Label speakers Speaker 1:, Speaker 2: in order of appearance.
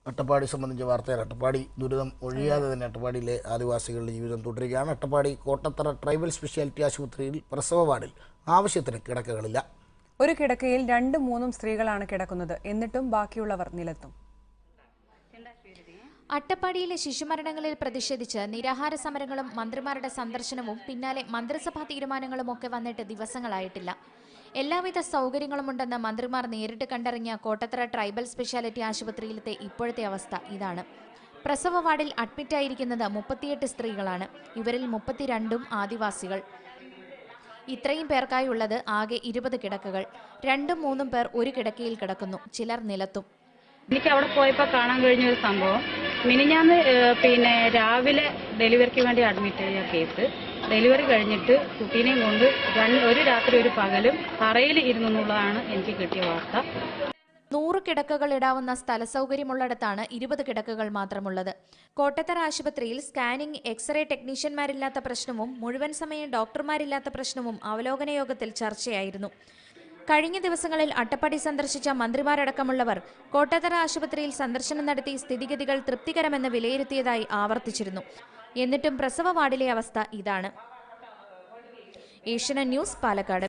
Speaker 1: അട്ടപ്പാടി സംബന്ധിച്ച വാർത്തയിൽ അട്ടപ്പാടി ദുരിതം ഒഴിയാതെ തന്നെ അട്ടപ്പാടിയിലെ ആദിവാസികളുടെ ജീവിതം തുടരുകയാണ്. അട്ടപ്പാടി കോട്ടത്തറ ട്രൈബൽ സ്പെഷ്യാലിറ്റി ആശുപത്രിയിൽ പ്രസവ വാർഡിൽ ആവശ്യത്തിന് കിടക്കകളില്ല.
Speaker 2: ഒരു കിടക്കയിൽ 2-3 സ്ത്രീകളാണ് കിടക്കുന്നത്. എന്നിട്ടും ബാക്കിയുള്ളവർ നിലത്തും.
Speaker 3: അട്ടപ്പാടിയിലെ ശിശുമരണങ്ങളിൽ പ്രതിഷേധിച്ച് നിരാഹാര സമരങ്ങളും മന്ത്രിമാരുടെ സന്ദർശനവും പിന്നാലെ മന്ത്രിസഭാ തീരുമാനങ്ങളും ഒക്കെ വന്നിട്ട് ദിവസങ്ങളായിട്ടില്ല. എല്ലാവിധ സൗകര്യങ്ങളുമുണ്ടെന്ന് മന്ത്രിമാർ നേരിട്ട് കണ്ടറിഞ്ഞ കോട്ടത്തറ ട്രൈബൽ സ്പെഷ്യാലിറ്റി ആശുപത്രിയിലത്തെ ഇപ്പോഴത്തെ അവസ്ഥ ഇതാണ്. പ്രസവ വാർഡിൽ അഡ്മിറ്റായിരിക്കുന്നത് 38 സ്ത്രീകളാണ്. ഇവരിൽ 32 ആദിവാസികൾ. ഇത്രയും പേർക്കായുള്ളത് ആകെ 20 കിടക്കകൾ. 2-3 പേർ ഒരു കിടക്കയിൽ കിടക്കുന്നു, ചിലർ നിലത്തും.
Speaker 4: എനിക്ക് അവിടെ പോയപ്പോൾ കാണാൻ കഴിഞ്ഞ ഒരു സംഭവം, മിനിഞ്ഞാന്ന് രാവിലെ ഡെലിവറിക്ക് വേണ്ടി അഡ്മിറ്റ് ചെയ്ത കേസ്, ഡെലിവറി കഴിഞ്ഞിട്ട് കുട്ടീനെയും കൊണ്ട് ഒരു രാത്രി ഒരു പകലും തറയിൽ ഇരുന്നുള്ളതാണ് എനിക്ക് കിട്ടിയ വാർത്ത.
Speaker 3: 100 കിടക്കകൾ ഇടാവുന്ന സ്ഥല സൗകര്യമുള്ളിടത്താണ് 20 കിടക്കകൾ മാത്രമുള്ളത്. കോട്ടത്തറ ആശുപത്രിയിൽ സ്കാനിംഗ്, എക്സ്റേ ടെക്നീഷ്യന്മാരില്ലാത്ത പ്രശ്നവും മുഴുവൻ സമയം ഡോക്ടർമാരില്ലാത്ത പ്രശ്നവും അവലോകന യോഗത്തിൽ ചർച്ചയായിരുന്നു. കഴിഞ്ഞ ദിവസങ്ങളിൽ അട്ടപ്പാടി സന്ദർശിച്ച മന്ത്രിമാരടക്കമുള്ളവർ കോട്ടത്തറ ആശുപത്രിയിൽ സന്ദർശനം നടത്തി സ്ഥിതിഗതികൾ തൃപ്തികരമെന്ന് വിലയിരുത്തിയതായി ആവർത്തിച്ചിരുന്നു. എന്നിട്ടും പ്രസവ വാർഡിലെ അവസ്ഥ ഇതാണ്. ഏഷ്യാനെറ്റ് ന്യൂസ്, പാലക്കാട്.